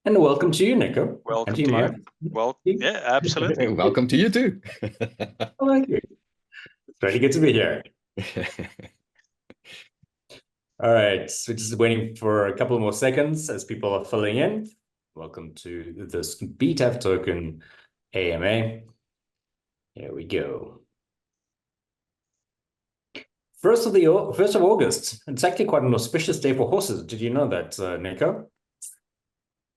And welcome to you, Nico. And Welcome to you, to you. Mark. Well, yeah, absolutely. Welcome to you too. Thank you. It's really good to be here. All right, so just waiting for a couple more seconds as people are filling in. Welcome to this BTAF token AMA. Here we go. 1st of August. It's actually quite an auspicious day for horses. Did you know that, Nico?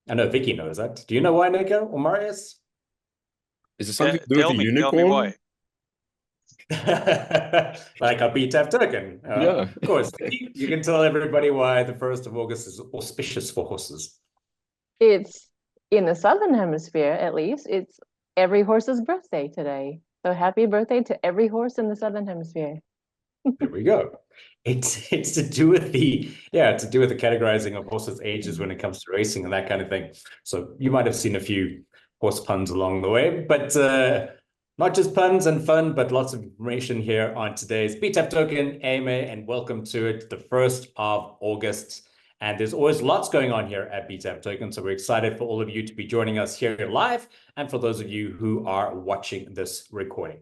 I know Vicky knows that. Do you know why, Nico or Marius? Is it something to do with Tell the me unicorn? why. Like our BTAF token. Yeah. Of course. You can tell everybody why the 1st of August is auspicious for horses. It's in the Southern Hemisphere, at least. It's every horse's birthday today. So happy birthday to every horse in the Southern Hemisphere. There we go. It's to do with the categorizing of horses' ages when it comes to racing and that kind of thing. So you might have seen a few horse puns along the way, but not just puns and fun, but lots of information here on today's BTAF token AMA, and welcome to it, the 1st of August. And there's always lots going on here at BTAF token, so we're excited for all of you to be joining us here live, and for those of you who are watching this recording.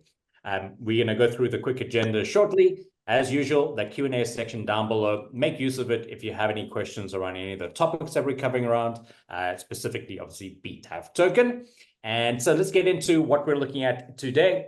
We're going to go through the quick agenda shortly. As usual, the Q&A section down below, make use of it if you have any questions around any of the topics that we're covering around, specifically, obviously, BTAF token. And so let's get into what we're looking at today.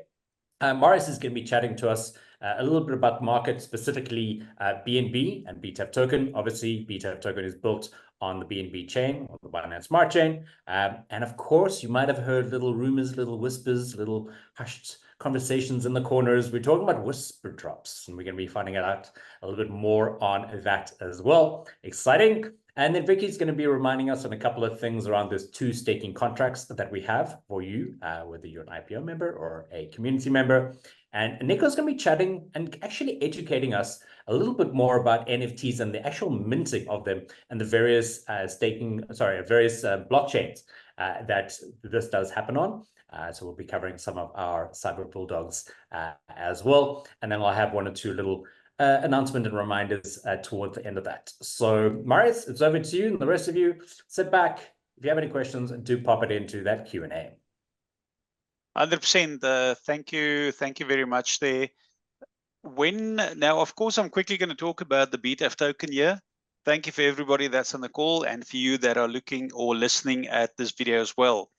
Marius is going to be chatting to us a little bit about the market, specifically BNB and BTAF token. Obviously, BTAF token is built on the BNB chain, or the Binance Smart Chain. And of course, you might have heard little rumors, little whispers, little hushed conversations in the corners. We're talking about whisper drops, and we're going to be finding out a little bit more on that as well. Exciting. And then Vicky's going to be reminding us on a couple of things around those 2 staking contracts that we have for you, whether you're an IPO member or a community member. And Nico's going to be chatting and actually educating us a little bit more about NFTs and the actual minting of them and the various blockchains that this does happen on. So we'll be covering some of our cyber bulldogs as well. And then I'll have 1 or 2 little announcement and reminders toward the end of that. So Marius, it's over to you, and the rest of you, sit back. If you have any questions, do pop it into that Q&A. 100%. Thank you very much there. Now, of course, I'm quickly going to talk about the BTAF token here. Thank you for everybody that's on the call, and for you that are looking or listening at this video as well.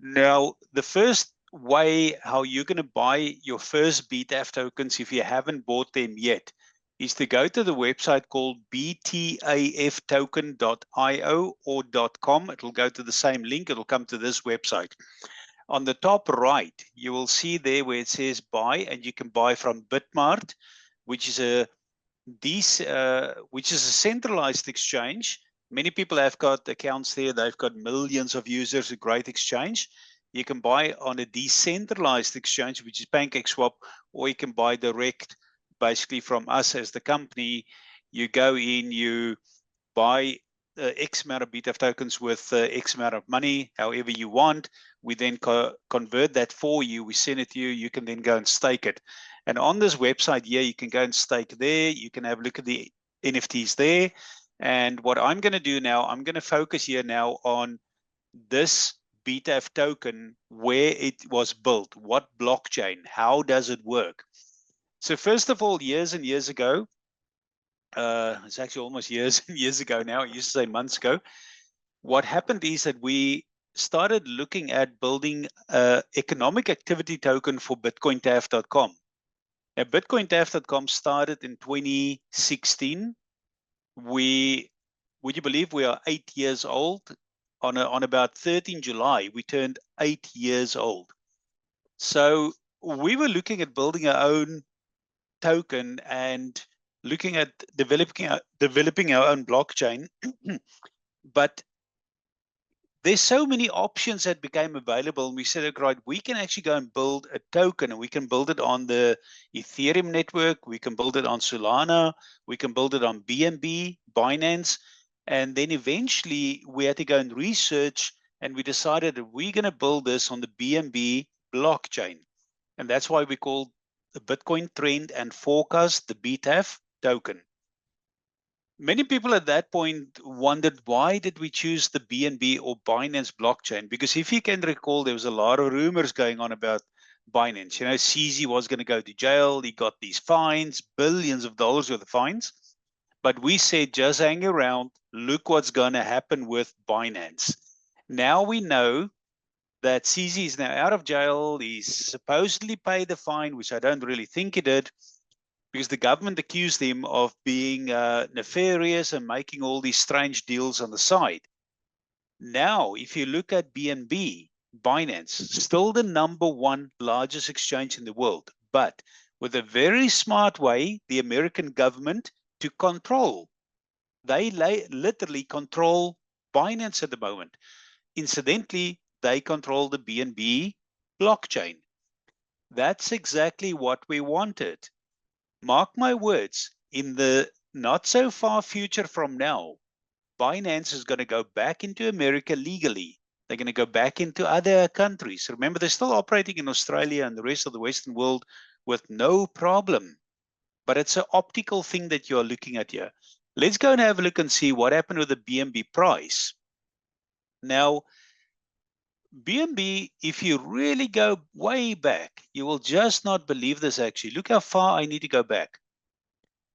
Now, the first way how you're going to buy your first BTAF tokens, if you haven't bought them yet, is to go to the website called btaftoken.io or .com. It'll go to the same link. It'll come to this website. On the top right, you will see there where it says buy, and you can buy from Bitmart, which is a centralized exchange. Many people have got accounts there. They've got millions of users, a great exchange. You can buy on a decentralized exchange, which is PancakeSwap, or you can buy direct, basically from us as the company. You go in, you buy X amount of BTAF tokens with X amount of money, however you want. We then convert that for you. We send it to you. You can then go and stake it. And on this website here, you can go and stake there. You can have a look at the NFTs there. And what I'm going to do now, I'm going to focus here now on this BTAF token, where it was built, what blockchain, how does it work? So first of all, years and years ago, it's actually almost years and years ago now, I used to say months ago, what happened is that we started looking at building an economic activity token for BitcoinTAF.com. Now, BitcoinTAF.com started in 2016. Would you believe we are 8 years old? On about 13 July, we turned 8 years old. So we were looking at building our own token and looking at developing our own blockchain. But there's so many options that became available, and we said, okay, right, we can actually go and build a token, and we can build it on the Ethereum network, we can build it on Solana, we can build it on BNB, Binance, and then eventually we had to go and research, and we decided that we're going to build this on the BNB blockchain, and that's why we called the Bitcoin Trend and Forecast the BTAF token. Many people at that point wondered, why did we choose the BNB or Binance blockchain? Because if you can recall, there was a lot of rumors going on about Binance. You know, CZ was going to go to jail. He got these fines, billions of dollars worth of fines. But we said, just hang around. Look what's going to happen with Binance. Now we know that CZ is now out of jail. He's supposedly paid the fine, which I don't really think he did, because the government accused him of being nefarious and making all these strange deals on the side. Now, if you look at BNB, Binance, still the #1 largest exchange in the world, but with a very smart way, the American government to control. They literally control Binance at the moment. Incidentally, they control the BNB blockchain. That's exactly what we wanted. Mark my words, in the not so far future from now, Binance is going to go back into America legally. They're going to go back into other countries. Remember, they're still operating in Australia and the rest of the Western world with no problem. But it's an optical thing that you're looking at here. Let's go and have a look and see what happened with the BNB price. Now, BNB, if you really go way back, you will just not believe this actually. Look how far I need to go back.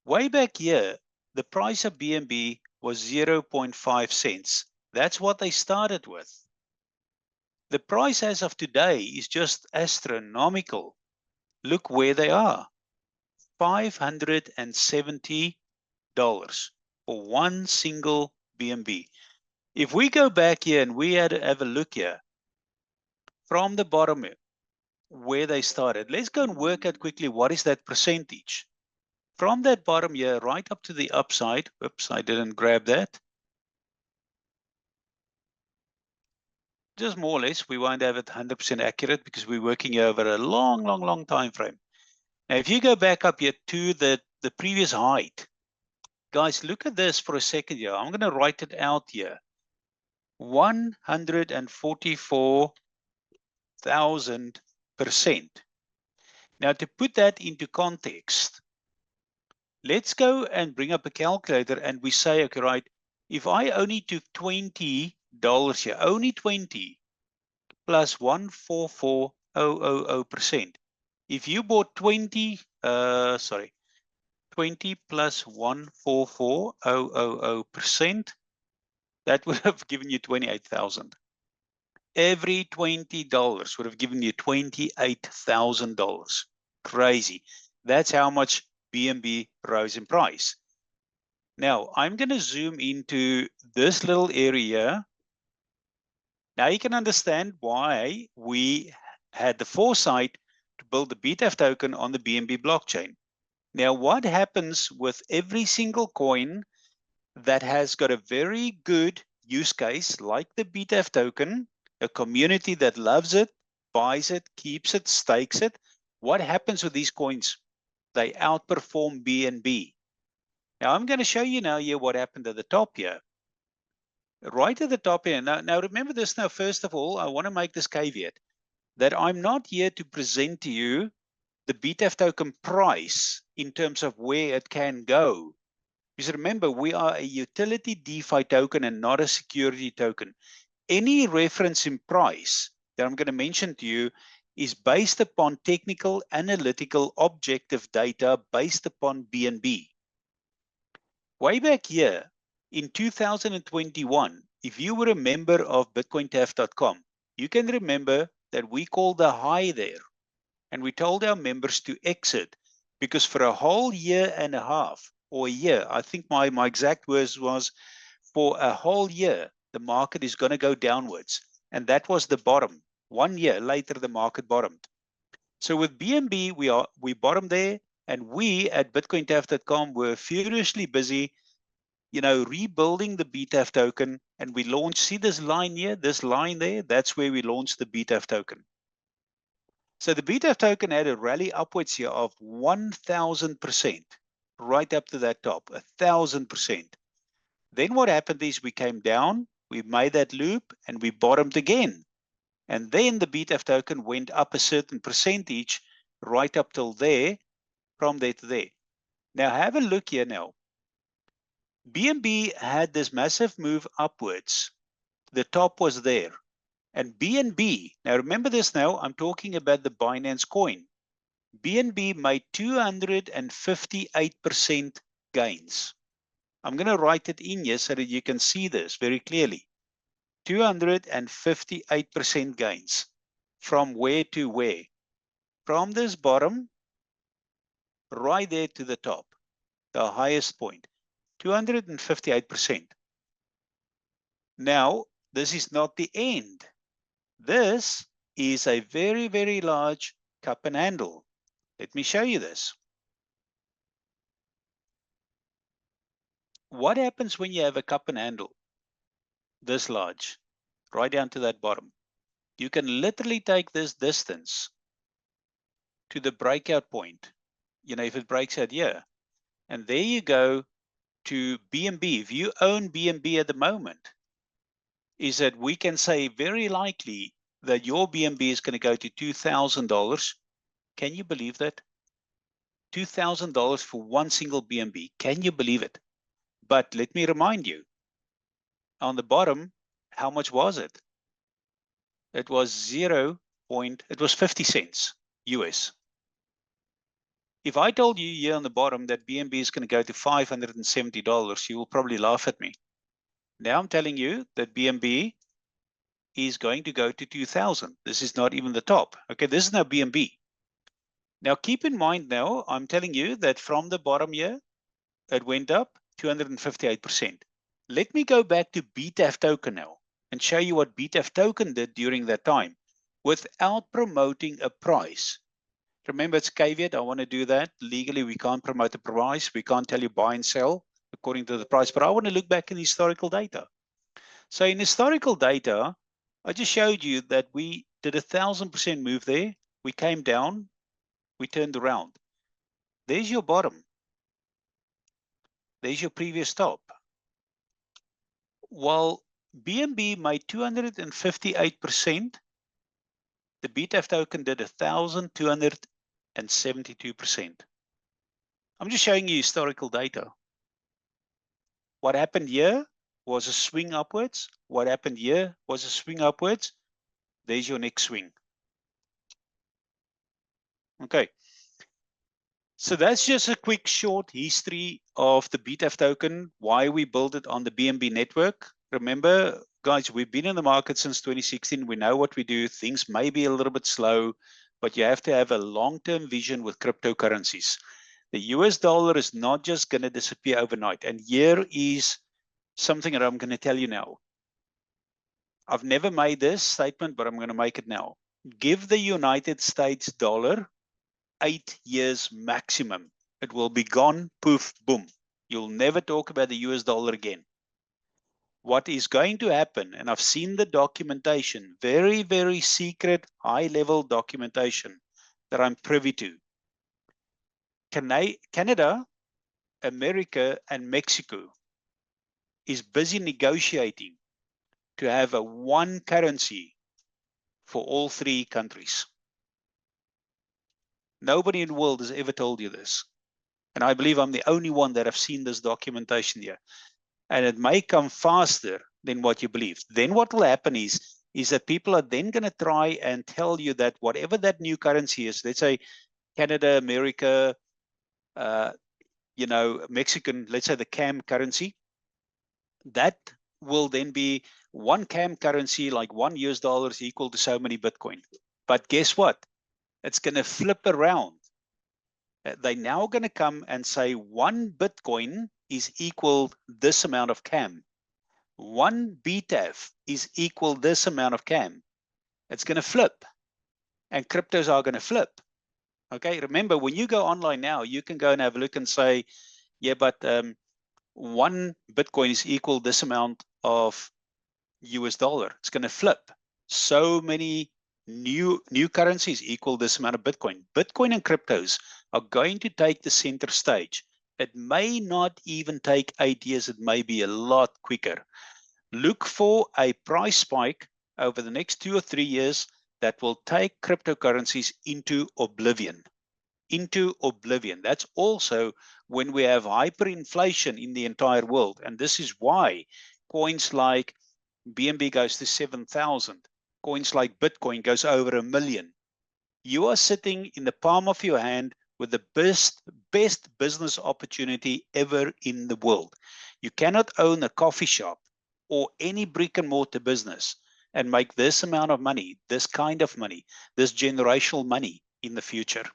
Way back here, the price of BNB was 0.5 cents. That's what they started with. The price as of today is just astronomical. Look where they are. $570 for one single BNB. If we go back here and we had to have a look here, from the bottom here, where they started, let's go and work out quickly what is that percentage. From that bottom here, right up to the upside. Oops, I didn't grab that. Just more or less, we won't have it 100% accurate because we're working over a long time frame. Now, if you go back up here to the previous height, guys, look at this for a second here. I'm going to write it out here. 144,000%. Now, to put that into context, let's go and bring up a calculator and we say, okay, right, if I only took $20 here, only 20 plus 144,000%. If you bought 20 plus 144,000%, that would have given you 28,000. Every $20 would have given you $28,000. Crazy. That's how much BNB rose in price. Now, I'm going to zoom into this little area. Now you can understand why we had the foresight to build the BTAF token on the BNB blockchain. Now, what happens with every single coin that has got a very good use case, like the BTAF token, a community that loves it, buys it, keeps it, stakes it? What happens with these coins? They outperform BNB. Now, I'm going to show you now here what happened at the top here. Right at the top here. Now remember this now, first of all, I want to make this caveat that I'm not here to present to you the BTAF token price in terms of where it can go. Because remember, we are a utility DeFi token and not a security token. Any reference in price that I'm going to mention to you is based upon technical, analytical, objective data based upon BNB. Way back here, in 2021, if you were a member of BitcoinTAF.com, you can remember that we called the high there and we told our members to exit because for a whole year and a half or a year, I think my exact words was for a whole year, the market is going to go downwards. And that was the bottom. 1 year later, the market bottomed. So with BNB, we bottomed there and we at BitcoinTAF.com were furiously busy rebuilding the BTAF token, and we launched, see this line here, this line there, that's where we launched the BTAF token. So the BTAF token had a rally upwards here of 1,000%, right up to that top, 1,000%. Then what happened is we came down, we made that loop, and we bottomed again. And then the BTAF token went up a certain percentage, right up till there, from there to there. Now have a look here now. BNB had this massive move upwards. The top was there. And BNB, now remember this now, I'm talking about the Binance coin. BNB made 258% gains. I'm going to write it in here so that you can see this very clearly. 258% gains. From where to where? From this bottom, right there to the top, the highest point, 258%. Now, this is not the end. This is a very, very large cup and handle. Let me show you this. What happens when you have a cup and handle this large, right down to that bottom? You can literally take this distance to the breakout point. You know, if it breaks out here, and there you go to BNB. If you own BNB at the moment, is that we can say very likely that your BNB is going to go to $2,000. Can you believe that? $2,000 for one single BNB. Can you believe it? But let me remind you, on the bottom, how much was it? It was it was 50 cents US. If I told you here on the bottom that BNB is going to go to $570, you will probably laugh at me. Now I'm telling you that BNB is going to go to 2,000. This is not even the top. Okay, this is now BNB. Now keep in mind now, I'm telling you that from the bottom here, it went up 258%. Let me go back to BTAF token now and show you what BTAF token did during that time without promoting a price. Remember, it's caveat. I want to do that. Legally, we can't promote a price. We can't tell you buy and sell according to the price. But I want to look back in historical data. So in historical data, I just showed you that we did 1,000% move there. We came down. We turned around. There's your bottom. There's your previous top. While BNB made 258%, the BTAF token did 1,272%. I'm just showing you historical data. What happened here was a swing upwards. What happened here was a swing upwards. There's your next swing. Okay. So that's just a quick short history of the BTAF token, why we built it on the BNB network. Remember, guys, we've been in the market since 2016. We know what we do. Things may be a little bit slow, but you have to have a long-term vision with cryptocurrencies. The US dollar is not just going to disappear overnight. And here is something that I'm going to tell you now. I've never made this statement, but I'm going to make it now. Give the United States dollar 8 years maximum. It will be gone, poof, boom. You'll never talk about the US dollar again. What is going to happen, and I've seen the documentation, very, very secret, high-level documentation that I'm privy to. Canada, America, and Mexico is busy negotiating to have a one currency for all three countries. Nobody in the world has ever told you this. And I believe I'm the only one that have seen this documentation here. And it may come faster than what you believe. Then what will happen is that people are then going to try and tell you that whatever that new currency is, let's say Canada, America, you know, Mexican, let's say the CAM currency, that will then be one CAM currency, like $1 US is equal to so many Bitcoin. But guess what? It's going to flip around. They're now going to come and say one Bitcoin is equal this amount of CAM. One BTAF is equal this amount of CAM. It's going to flip. And cryptos are going to flip. Okay, remember, when you go online now, you can go and have a look and say, yeah, but one Bitcoin is equal this amount of US dollar. It's going to flip. So many new currencies equal this amount of Bitcoin. Bitcoin and cryptos are going to take the center stage. It may not even take 8 years. It may be a lot quicker. Look for a price spike over the next 2 or 3 years that will take cryptocurrencies into oblivion. into oblivion. That's also when we have hyperinflation in the entire world. And this is why coins like BNB goes to 7,000. Coins like Bitcoin goes over 1 million. You are sitting in the palm of your hand with the best business opportunity ever in the world. You cannot own a coffee shop or any brick and mortar business and make this amount of money, this kind of money, this generational money in the future.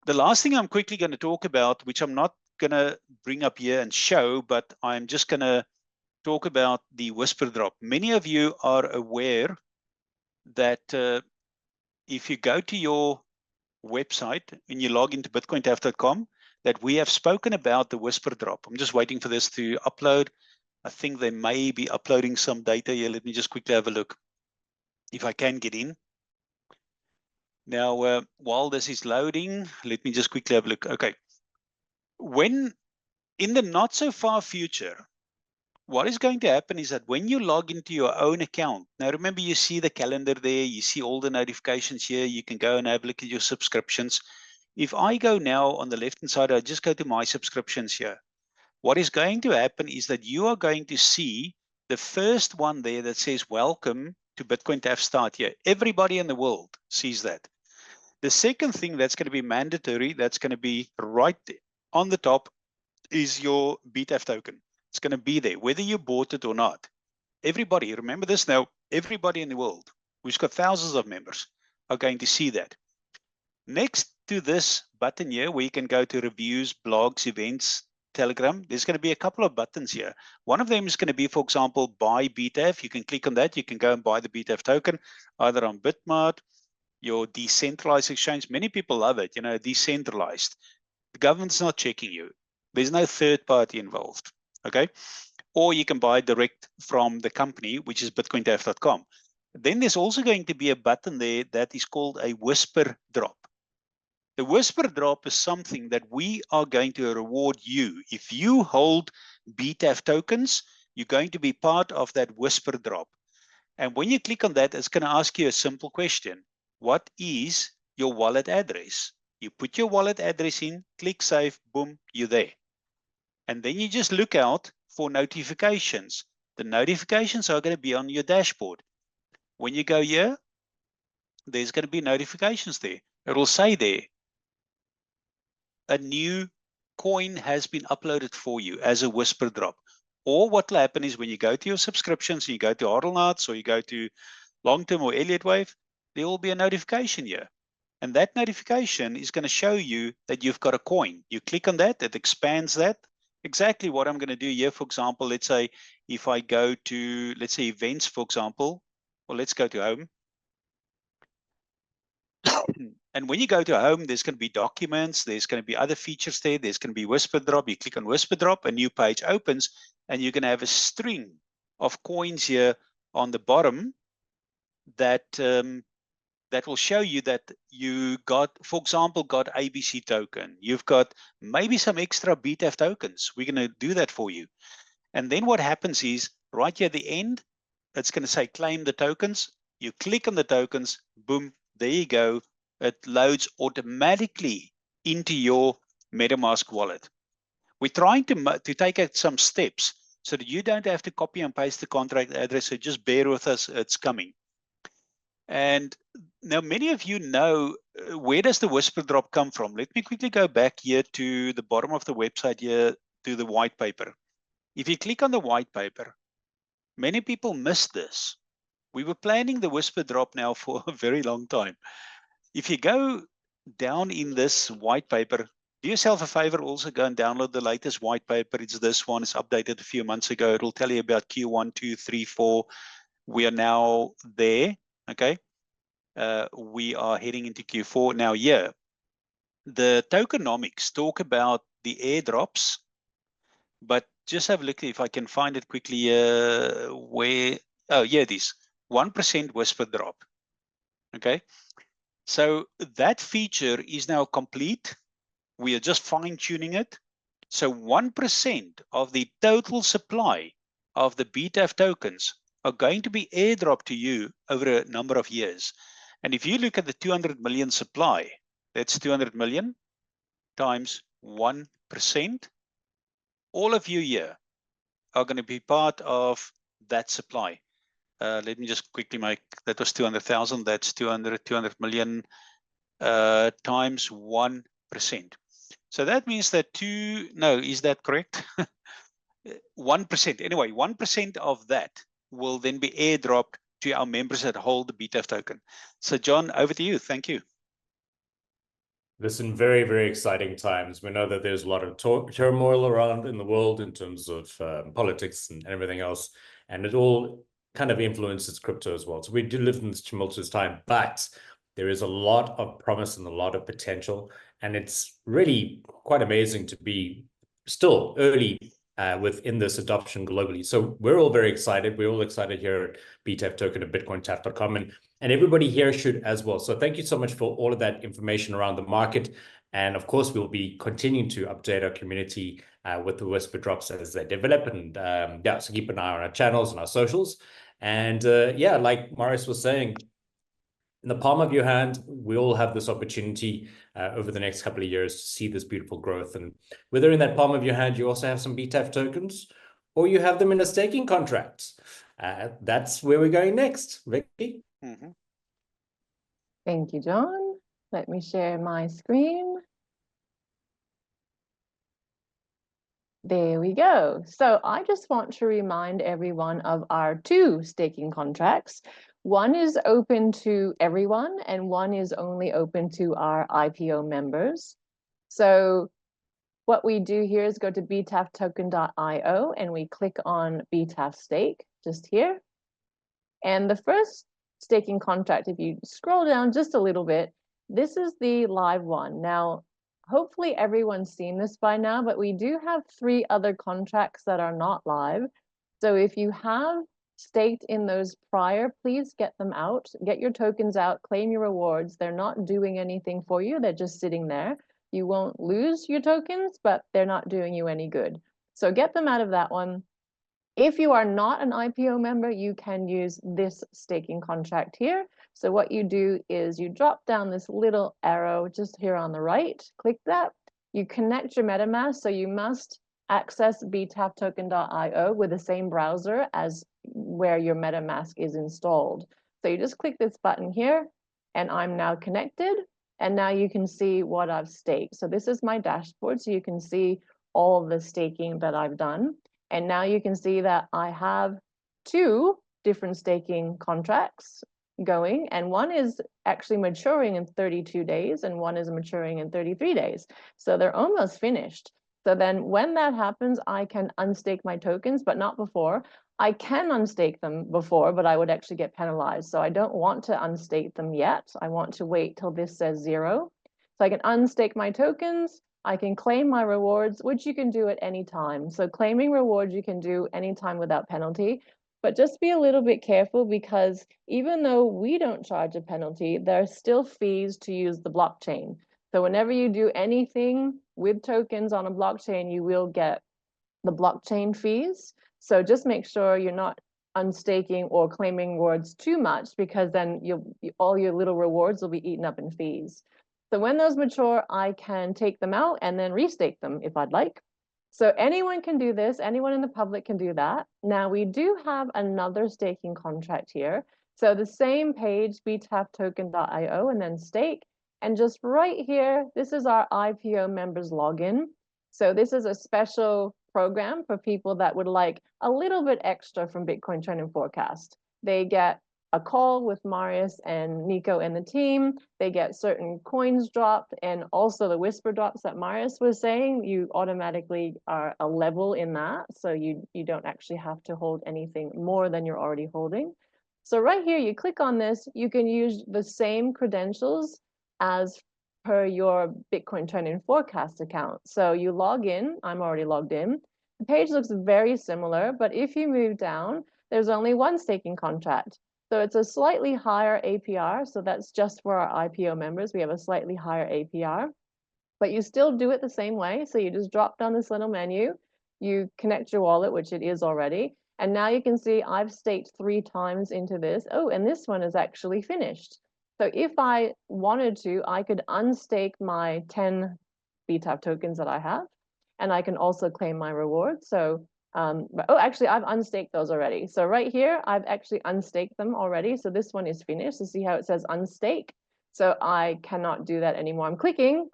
The last thing I'm quickly going to talk about, which I'm not going to bring up here and show, but I'm just going to talk about the whisper drop. Many of you are aware that if you go to your website and you log into bitcointaf.com, that we have spoken about the whisper drop. I'm just waiting for this to upload. I think they may be uploading some data here. Let me just quickly have a look if I can get in. Now, while this is loading, let me just quickly have a look. Okay. When in the not so far future, what is going to happen is that when you log into your own account, now remember you see the calendar there, you see all the notifications here, you can go and have a look at your subscriptions. If I go now on the left-hand side, I just go to my subscriptions here. What is going to happen is that you are going to see the first one there that says, welcome to Bitcoin TAF Start here. Everybody in the world sees that. The second thing that's going to be mandatory, that's going to be right on the top, is your BTAF token. It's going to be there, whether you bought it or not. Everybody, remember this now, everybody in the world, who's got thousands of members, are going to see that. Next to this button here, where you can go to reviews, blogs, events, Telegram, there's going to be a couple of buttons here. One of them is going to be, for example, buy BTAF. You can click on that. You can go and buy the BTAF token, either on Bitmart, your decentralized exchange. Many people love it, you know, decentralized. The government's not checking you. There's no third party involved, okay? Or you can buy direct from the company, which is bitcointaf.com. Then there's also going to be a button there that is called a whisper drop. The whisper drop is something that we are going to reward you. If you hold BTAF tokens, you're going to be part of that whisper drop. And when you click on that, it's going to ask you a simple question. What is your wallet address? You put your wallet address in, click save, boom, you're there. And then you just look out for notifications. The notifications are going to be on your dashboard. When you go here, there's going to be notifications there. It will say there, a new coin has been uploaded for you as a whisper drop. Or what will happen is when you go to your subscriptions, and you go to Hardelnaats or you go to Long-Term or Elliott Wave, there will be a notification here. And that notification is going to show you that you've got a coin. You click on that, it expands that. Exactly what I'm going to do here, for example, let's say if I go to, let's say events, for example, or let's go to home. And when you go to home, there's going to be documents, there's going to be other features there, there's going to be whisper drop. You click on whisper drop, a new page opens, and you're going to have a string of coins here on the bottom that that will show you that you got, for example, got ABC token. You've got maybe some extra BTAF tokens. We're going to do that for you. And then what happens is right here at the end, it's going to say claim the tokens. You click on the tokens, boom, there you go. It loads automatically into your MetaMask wallet. We're trying to take out some steps so that you don't have to copy and paste the contract address. So just bear with us, it's coming. And now many of you know, where does the whisper drop come from? Let me quickly go back here to the bottom of the website here to the white paper. If you click on the white paper, many people missed this. We were planning the whisper drop now for a very long time. If you go down in this white paper, do yourself a favor, also go and download the latest white paper. It's this one, it's updated a few months ago. It'll tell you about Q1, 2, 3, 4. We are now there, okay? We are heading into Q4 now. Yeah, the tokenomics talk about the airdrops, but just have a look if I can find it quickly. Where? Oh, yeah, it is 1% whisper drop. Okay, so that feature is now complete. We are just fine tuning it. So 1% of the total supply of the BTAF tokens are going to be airdropped to you over a number of years. And if you look at the 200 million supply That's 200 million times 1%. All of you here are going to be part of that supply. Let me just quickly make, that was 200,000, that's 200 million times 1%. So that means that is that correct? 1%, anyway, 1% of that will then be airdropped to our members that hold the BTAF token. So John, over to you, thank you. Listen, very, very exciting times. We know that there's a lot of turmoil around in the world in terms of politics and everything else, and it all kind of influences crypto as well. So we do live in this tumultuous time, but there is a lot of promise and a lot of potential, and it's really quite amazing to be still early within this adoption globally. So we're all very excited. We're all excited here at BTAF Token at BitcoinTAF.com, and everybody here should as well. So thank you so much for all of that information around the market. And of course, we'll be continuing to update our community with the whisper drops as they develop. And yeah, so keep an eye on our channels and our socials. And yeah, like Marius was saying, in the palm of your hand, we all have this opportunity over the next couple of years to see this beautiful growth. And whether in that palm of your hand, you also have some BTAF tokens, or you have them in a staking contract. That's where we're going next. Vicky? Mm-hmm. Thank you, John. Let me share my screen. There we go. So I just want to remind everyone of our 2 staking contracts. One is open to everyone, and one is only open to our IPO members. So what we do here is go to btaftoken.io, and we click on BTAF stake just here. And the first staking contract, if you scroll down just a little bit, this is the live one. Now, hopefully everyone's seen this by now, but we do have 3 other contracts that are not live. So if you have staked in those prior, please get them out, get your tokens out, claim your rewards. They're not doing anything for you. They're just sitting there. You won't lose your tokens, but they're not doing you any good. So get them out of that one. If you are not an IPO member, you can use this staking contract here. So what you do is you drop down this little arrow just here on the right, click that, you connect your MetaMask. So you must access btaftoken.io with the same browser as where your MetaMask is installed. So you just click this button here, and I'm now connected. And now you can see what I've staked. So this is my dashboard, so you can see all the staking that I've done. And now you can see that I have 2 different staking contracts going, and one is actually maturing in 32 days and one is maturing in 33 days. So they're almost finished. So then when that happens, I can unstake my tokens, but not before. I can unstake them before, but I would actually get penalized. So I don't want to unstake them yet. I want to wait till this says 0. So I can unstake my tokens. I can claim my rewards, which you can do at any time. So claiming rewards you can do anytime without penalty, but just be a little bit careful, because even though we don't charge a penalty, there are still fees to use the blockchain. So whenever you do anything with tokens on a blockchain, you will get the blockchain fees. So just make sure you're not unstaking or claiming rewards too much, because then all your little rewards will be eaten up in fees. So when those mature, I can take them out and then restake them if I'd like. So anyone can do this. Anyone in the public can do that. Now we do have another staking contract here. So the same page, btaftoken.io, and then stake. And just right here, this is our IPO members login. So this is a special program for people that would like a little bit extra from Bitcoin Trend and Forecast. They get a call with Marius and Nico and the team. They get certain coins dropped, and also the whisper drops that Marius was saying, you automatically are a level in that. So you don't actually have to hold anything more than you're already holding. So right here, you click on this, you can use the same credentials as per your Bitcoin Trend and Forecast account. So you log in, I'm already logged in. The page looks very similar, but if you move down, there's only one staking contract. So it's a slightly higher APR. So that's just for our IPO members. We have a slightly higher APR, but you still do it the same way. So you just drop down this little menu, you connect your wallet, which it is already. And now you can see I've staked 3 times into this. Oh, and this one is actually finished. So if I wanted to, I could unstake my 10 BTAF tokens that I have, and I can also claim my reward. So, oh, actually, I've unstaked those already. So right here, I've actually unstaked them already. So this one is finished. So see how it says unstake? So I cannot do that anymore. I'm clicking,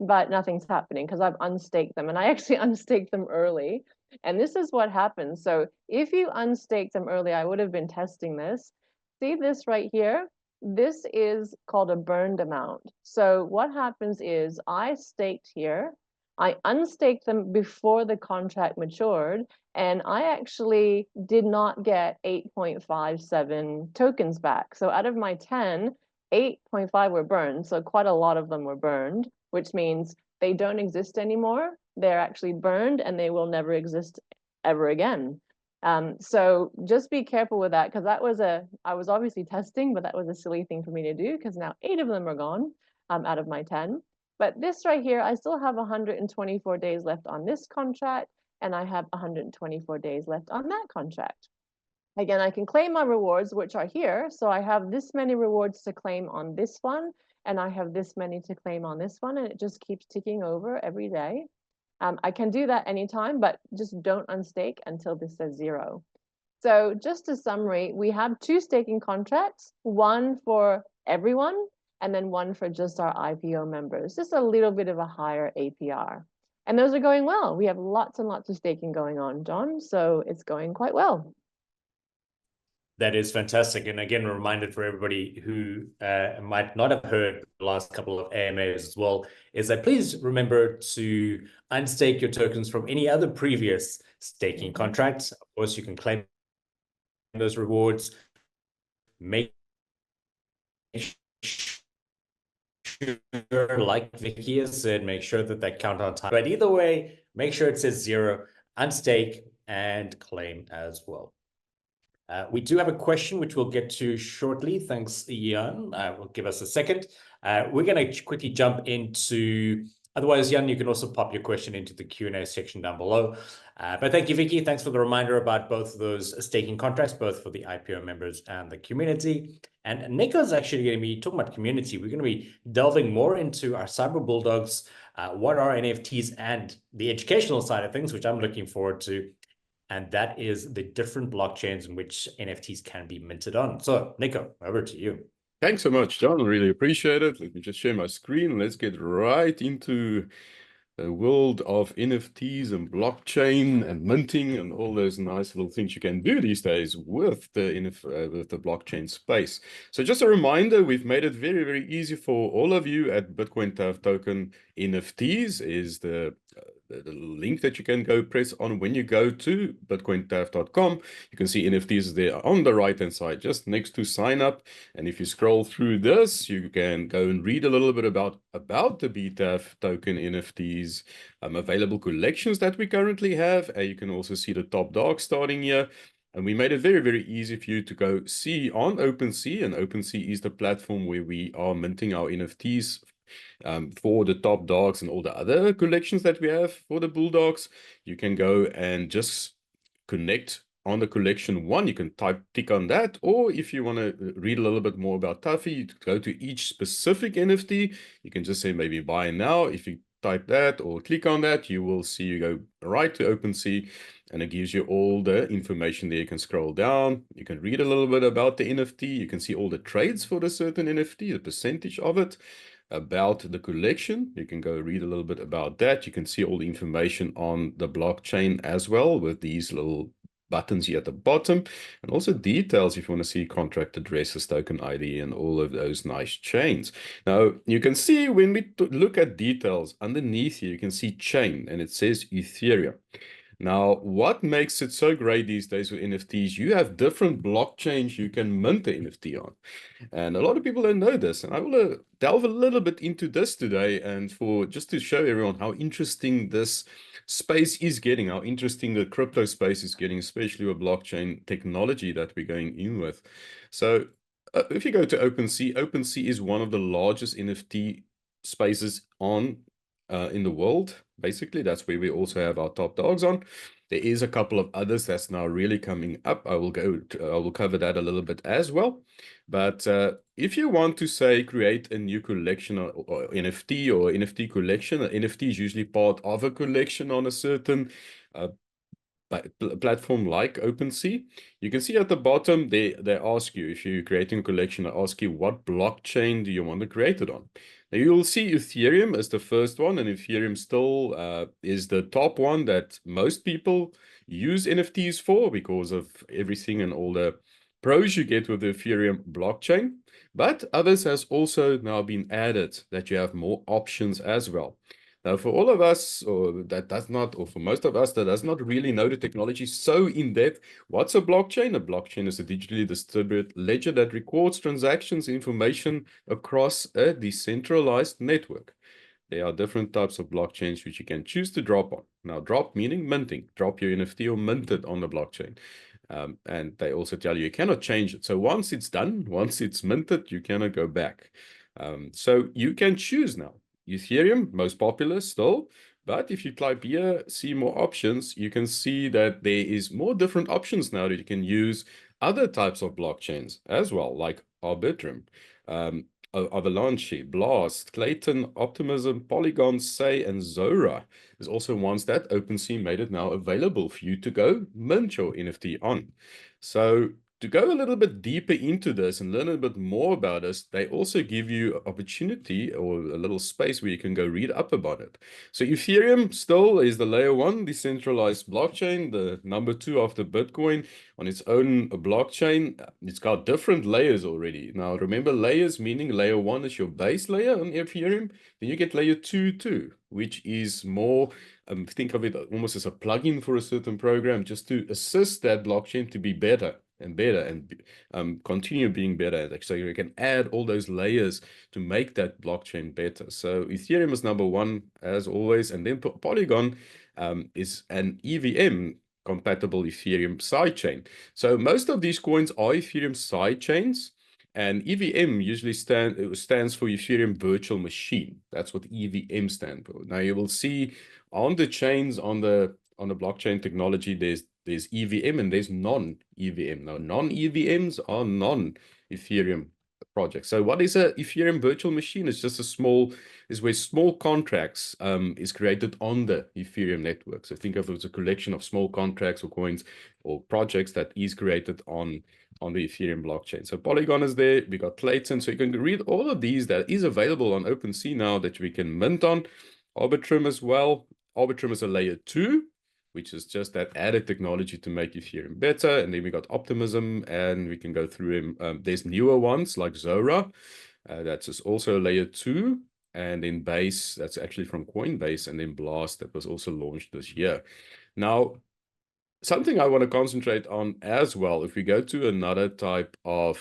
but nothing's happening because I've unstaked them. And I actually unstaked them early. And this is what happens. So if you unstake them early, I would have been testing this. See this right here? This is called a burned amount. So what happens is I staked here, I unstaked them before the contract matured, and I actually did not get 8.57 tokens back. So out of my 10, 8.5 were burned. So quite a lot of them were burned, which means they don't exist anymore. They're actually burned and they will never exist ever again. So just be careful with that, because I was obviously testing, but that was a silly thing for me to do because now 8 of them are gone out of my 10. But this right here, I still have 124 days left on this contract, and I have 124 days left on that contract. Again, I can claim my rewards, which are here. So I have this many rewards to claim on this one, and I have this many to claim on this one, and it just keeps ticking over every day. I can do that anytime, but just don't unstake until this says 0. So just a summary, we have 2 staking contracts, one for everyone, and then one for just our IPO members, just a little bit of a higher APR. And those are going well. We have lots and lots of staking going on, John, so it's going quite well. That is fantastic. And again, a reminder for everybody who might not have heard the last couple of AMAs as well, is that please remember to unstake your tokens from any other previous staking contracts. Of course, you can claim those rewards. Make sure, like Vicky has said, make sure that they count on time. But either way, make sure it says 0, unstake, and claim as well. We do have a question, which we'll get to shortly. Thanks, Jan. Will give us a second. We're going to quickly jump into, otherwise, Jan, you can also pop your question into the Q&A section down below. But thank you, Vicky. Thanks for the reminder about both of those staking contracts, both for the IPO members and the community. And Nico's actually going to be talking about community. We're going to be delving more into our Cyber Bulldogs, what are NFTs, and the educational side of things, which I'm looking forward to. And that is the different blockchains in which NFTs can be minted on. So, Nico, over to you. Thanks so much, John. I really appreciate it. Let me just share my screen. Let's get right into the world of NFTs and blockchain and minting and all those nice little things you can do these days with the blockchain space. So just a reminder, we've made it very, very easy for all of you at Bitcoin TAF Token. NFTs is the link that you can go press on when you go to bitcointaf.com. You can see NFTs there on the right hand side, just next to sign up. And if you scroll through this, you can go and read a little bit about the BTAF token NFTs, available collections that we currently have. You can also see the top dog starting here. And we made it very, very easy for you to go see on OpenSea. And OpenSea is the platform where we are minting our NFTs for the top dogs and all the other collections that we have for the Bulldogs. You can go and just connect on the collection one. You can tick on that, or if you want to read a little bit more about Tuffy, you go to each specific NFT. You can just say maybe buy now. If you type that or click on that, you will see you go right to OpenSea, and it gives you all the information there. You can scroll down, you can read a little bit about the NFT, you can see all the trades for the certain NFT, the percentage of it, about the collection. You can go read a little bit about that. You can see all the information on the blockchain as well with these little buttons here at the bottom, and also details if you want to see contract addresses, token ID, and all of those nice chains. Now, you can see when we look at details underneath here, you can see chain, and it says Ethereum. Now, what makes it so great these days with NFTs, you have different blockchains you can mint the NFT on. And a lot of people don't know this. And I will delve a little bit into this today, and just to show everyone how interesting this space is getting, how interesting the crypto space is getting, especially with blockchain technology that we're going in with. So if you go to OpenSea, OpenSea is one of the largest NFT spaces on in the world. Basically, that's where we also have our top dogs on. There is a couple of others that's now really coming up. I will cover that a little bit as well. But if you want to say create a new collection or NFT or NFT collection, an NFT is usually part of a collection on a certain platform like OpenSea. You can see at the bottom, they ask you, if you're creating a collection, they ask you what blockchain do you want to create it on. Now you will see Ethereum as the first one, and Ethereum still is the top one that most people use NFTs for because of everything and all the pros you get with the Ethereum blockchain. But others has also now been added that you have more options as well. Now, for all of us, or for most of us that does not really know the technology so in depth, what's a blockchain? A blockchain is a digitally distributed ledger that records transactions information across a decentralized network. There are different types of blockchains which you can choose to drop on. Now, drop meaning minting. Drop your NFT or mint it on the blockchain. And they also tell you cannot change it. So once it's done, once it's minted, you cannot go back. So you can choose now. Ethereum, most popular still. But if you type here, see more options, you can see that there is more different options now that you can use other types of blockchains as well, like Arbitrum, Avalanche, Blast, Clayton, Optimism, Polygon, Say, and Zora. There's also ones that OpenSea made it now available for you to go mint your NFT on. So to go a little bit deeper into this and learn a bit more about this, they also give you opportunity or a little space where you can go read up about it. So Ethereum still is the layer 1 decentralized blockchain, the number 2 after Bitcoin on its own blockchain. It's got different layers already. Now remember, layers meaning layer 1 is your base layer on Ethereum. Then you get layer 2 too, which is more, think of it almost as a plugin for a certain program, just to assist that blockchain to be better and better and continue being better. So you can add all those layers to make that blockchain better. So Ethereum is number 1 as always, and then Polygon is an EVM compatible Ethereum sidechain. So most of these coins are Ethereum sidechains, and EVM usually stands for Ethereum Virtual Machine. That's what EVM stands for. Now you will see on the chains on the blockchain technology, there's EVM and there's non-EVM. Now, non-EVMs are non-Ethereum projects. So what is a Ethereum virtual machine? It's just is where small contracts is created on the Ethereum network. So think of it as a collection of small contracts or coins or projects that is created on the Ethereum blockchain. So Polygon is there. We got Clayton. So you can read all of these that is available on OpenSea now that we can mint on. Arbitrum as well. Arbitrum is a layer 2, which is just that added technology to make Ethereum better. And then we got Optimism, and we can go through them. There's newer ones like Zora. That's also a layer 2. And then Base, that's actually from Coinbase. And then Blast, that was also launched this year. Now, something I want to concentrate on as well, if we go to another type of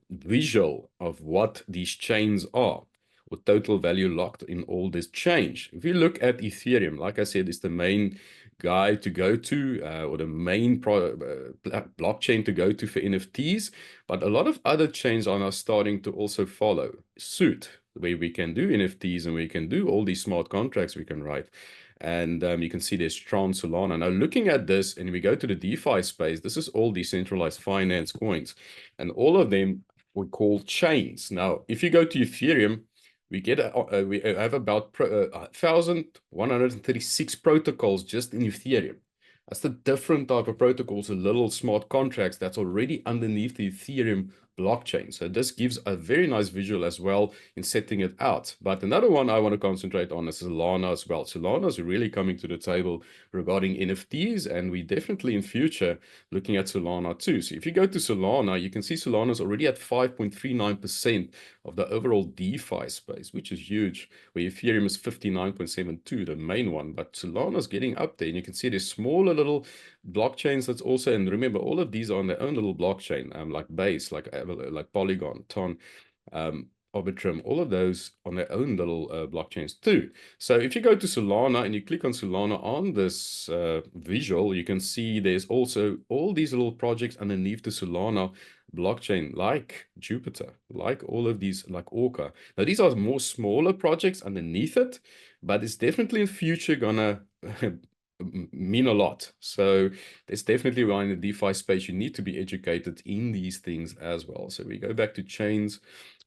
visual of what these chains are, or total value locked in all this change. If you look at Ethereum, like I said, it's the main guy to go to, or the main blockchain to go to for NFTs, but a lot of other chains are now starting to also follow suit, where we can do NFTs and we can do all these smart contracts we can write. And you can see there's Tron, Solana. Now looking at this, and we go to the DeFi space, this is all decentralized finance coins, and all of them we call chains. Now, if you go to Ethereum, we have about 1,136 protocols just in Ethereum. That's the different type of protocols, the little smart contracts that's already underneath the Ethereum blockchain. So this gives a very nice visual as well in setting it out. But another one I want to concentrate on is Solana as well. Solana is really coming to the table regarding NFTs, and we definitely in future looking at Solana too. So if you go to Solana, you can see Solana is already at 5.39% of the overall DeFi space, which is huge, where Ethereum is 59.72, the main one. But Solana is getting up there, and you can see there's smaller little blockchains that's also, and remember, all of these are on their own little blockchain, like Base, like Polygon, Ton, Arbitrum, all of those on their own little blockchains too. So if you go to Solana and you click on Solana on this visual, you can see there's also all these little projects underneath the Solana blockchain like Jupiter, like all of these, like Orca. Now, these are more smaller projects underneath it, but it's definitely in future gonna mean a lot. So there's definitely why in the DeFi space, you need to be educated in these things as well. So we go back to chains.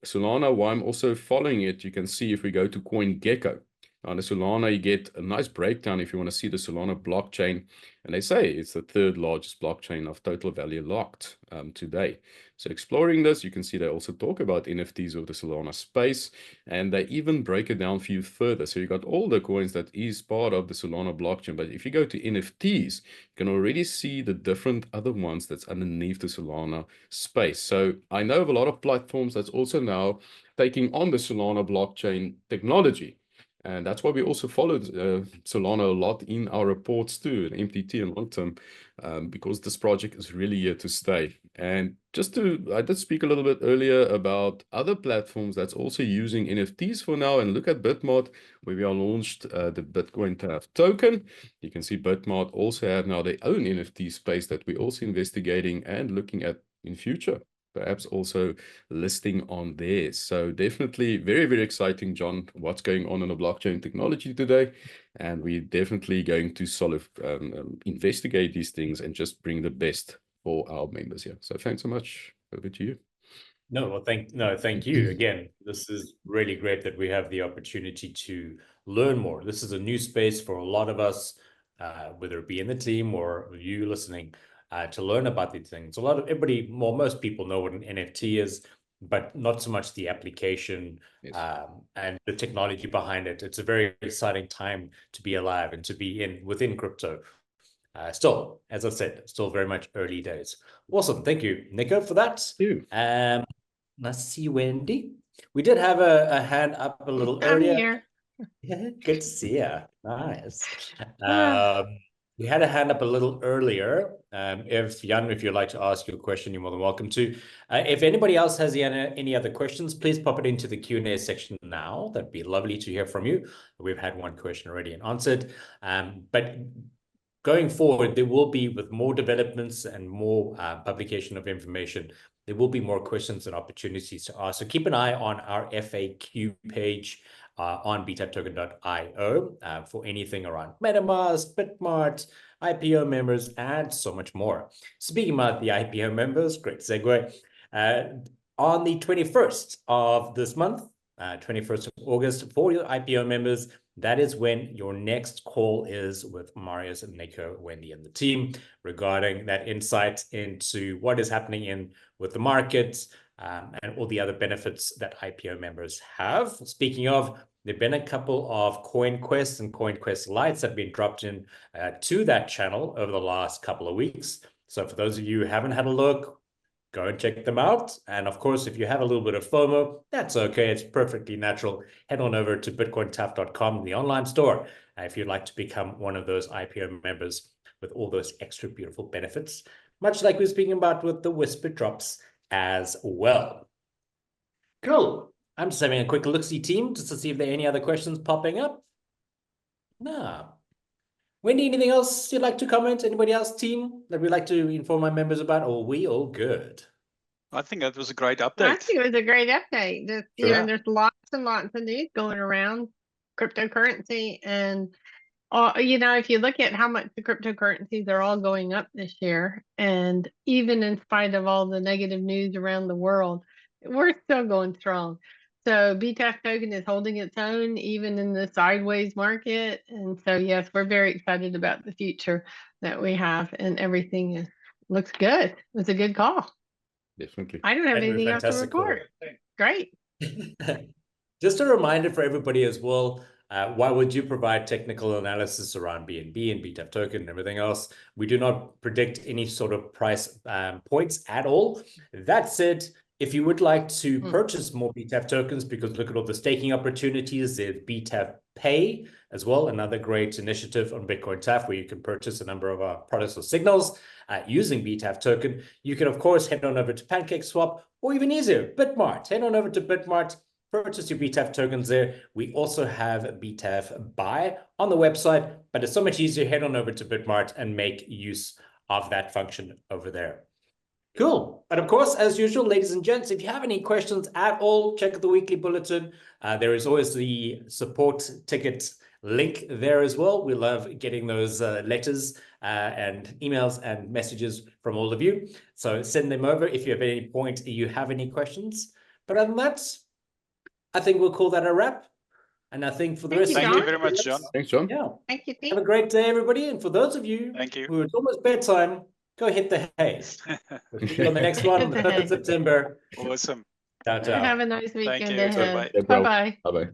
Solana, why I'm also following it, you can see if we go to CoinGecko. On the Solana, you get a nice breakdown if you want to see the Solana blockchain. And they say it's the third largest blockchain of total value locked today. So exploring this, you can see they also talk about NFTs of the Solana space, and they even break it down for you further. So you got all the coins that is part of the Solana blockchain. But if you go to NFTs, you can already see the different other ones that's underneath the Solana space. So I know of a lot of platforms that's also now taking on the Solana blockchain technology. And that's why we also followed Solana a lot in our reports too, in MTT and long term, because this project is really here to stay. And I did speak a little bit earlier about other platforms that's also using NFTs for now. And look at Bitmart, where we are launched the Bitcoin BTAF token. You can see Bitmart also have now their own NFT space that we're also investigating and looking at in future. Perhaps also listing on there. So definitely very, very exciting, John, what's going on in the blockchain technology today. And we're definitely going to investigate these things and just bring the best for our members here. So thanks so much. Over to you. No, well, thank you. Again, this is really great that we have the opportunity to learn more. This is a new space for a lot of us, whether it be in the team or you listening, to learn about these things. Most people know what an NFT is, but not so much the application. Yes. And the technology behind it. It's a very exciting time to be alive and to be within crypto. Still, as I said, still very much early days. Awesome. Thank you, Nico, for that. Thank you. Let's see, Wendy. We did have a hand up a little earlier. I'm here. Yeah, good to see you. Nice. Ah. We had a hand up a little earlier. If Jan, if you'd like to ask your question, you're more than welcome to. If anybody else has any other questions, please pop it into the Q&A section now. That'd be lovely to hear from you. We've had one question already and answered. But going forward, there will be, with more developments and more publication of information, there will be more questions and opportunities to ask. So keep an eye on our FAQ page on btaftoken.io for anything around MetaMask, Bitmart, IPO members, and so much more. Speaking about the IPO members, great segue. On the 21st of this month, 21st of August, for your IPO members, that is when your next call is with Marius and Nico, Wendy, and the team regarding that insight into what is happening with the markets and all the other benefits that IPO members have. Speaking of, there have been a couple of CoinQuest and CoinQuest Lights that have been dropped in to that channel over the last couple of weeks. So for those of you who haven't had a look, go and check them out. And of course, if you have a little bit of FOMO, that's okay. It's perfectly natural. Head on over to bitcointaf.com, the online store, if you'd like to become one of those IPO members with all those extra beautiful benefits, much like we were speaking about with the Whisper drops as well. Cool. I'm just having a quick look-see, team, just to see if there are any other questions popping up. No. Wendy, anything else you'd like to comment? Anybody else, team, that we'd like to inform our members about? Or are we all good? I think that was a great update. I think it was a great update. There's lots and lots of news going around cryptocurrency, and if you look at how much the cryptocurrencies are all going up this year, and even in spite of all the negative news around the world, we're still going strong. So BTAF token is holding its own even in the sideways market. And so, yes, we're very excited about the future that we have, and everything looks good. It was a good call. Definitely. I don't have anything else to report. Great. Just a reminder for everybody as well, why would you provide technical analysis around BNB and BTAF token and everything else? We do not predict any sort of price points at all. That said, if you would like to purchase more BTAF tokens, because look at all the staking opportunities, there's BTAF Pay as well, another great initiative on Bitcoin TAF where you can purchase a number of our products or signals using BTAF token. You can, of course, head on over to PancakeSwap, or even easier, Bitmart. Head on over to Bitmart, purchase your BTAF tokens there. We also have BTAF Buy on the website, but it's so much easier. Head on over to Bitmart and make use of that function over there. Cool. And of course, as usual, ladies and gents, if you have any questions at all, check out the weekly bulletin. There is always the support ticket link there as well. We love getting those letters and emails and messages from all of you. So send them over if you have any point you have any questions. But other than that, I think we'll call that a wrap. And I think for the rest of Thank you very much, John. Thanks, John. Yeah. Thank you. Have a great day, everybody. And for those of you Thank you. who it's almost bedtime, go hit the hay. We'll see you on the next one on the 3rd of September. Awesome. Ciao, ciao. Have a nice Thank weekend you. ahead. Bye. Yeah, bro. Bye-bye. Bye-bye.